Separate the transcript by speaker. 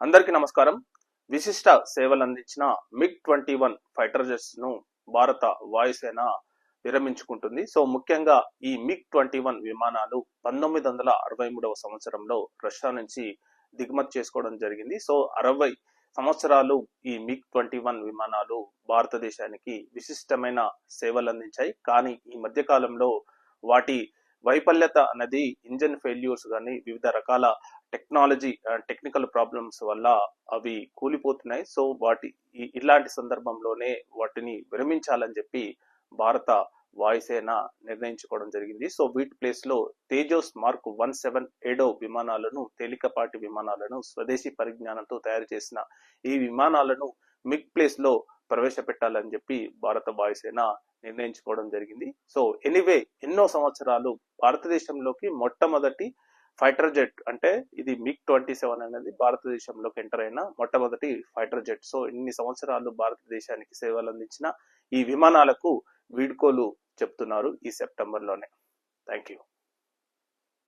Speaker 1: అందరికీ నమస్కారం. విశిష్ట సేవలు అందించిన MiG-21 ఫైటర్ జెట్స్ ను భారత వాయుసేన విరమించుకుంటుంది. సో ముఖ్యంగా ఈ MiG-21 విమానాలు 1963వ సంవత్సరంలో రష్యా నుంచి దిగుమతి చేసుకోవడం జరిగింది. సో 60 సంవత్సరాలు ఈ MiG-21 విమానాలు భారతదేశానికి విశిష్టమైన సేవలు అందించాయి. కానీ ఈ మధ్య కాలంలో వాటి వైఫల్యత అనేది ఇంజన్ ఫెయిల్యూర్స్ కానీ వివిధ రకాల టెక్నికల్ ప్రాబ్లమ్స్ వల్ల అవి కూలిపోతున్నాయి. సో ఇలాంటి సందర్భంలోనే వాటిని విరమించాలని చెప్పి భారత వాయుసేన నిర్ణయించుకోవడం జరిగింది. సో వీటి ప్లేస్ లో తేజస్ మార్క్ 17 విమానాలను, తేలికపాటి విమానాలను స్వదేశీ పరిజ్ఞానంతో తయారు చేసిన ఈ విమానాలను మిగ్ ప్లేస్ లో ప్రవేశపెట్టాలని చెప్పి భారత వాయుసేన నిర్ణయించుకోవడం జరిగింది. సో ఎనీవే ఎన్నో సంవత్సరాలు భారతదేశంలోకి మొట్టమొదటి ఫైటర్ జెట్ అంటే ఇది MiG-27 అనేది భారతదేశంలోకి ఎంటర్ అయిన మొట్టమొదటి ఫైటర్ జెట్. సో ఇన్ని సంవత్సరాలు భారతదేశానికి సేవలు అందించిన ఈ విమానాలకు వీడ్కోలు చెప్తున్నారు ఈ సెప్టెంబర్ లోనే. Thank you.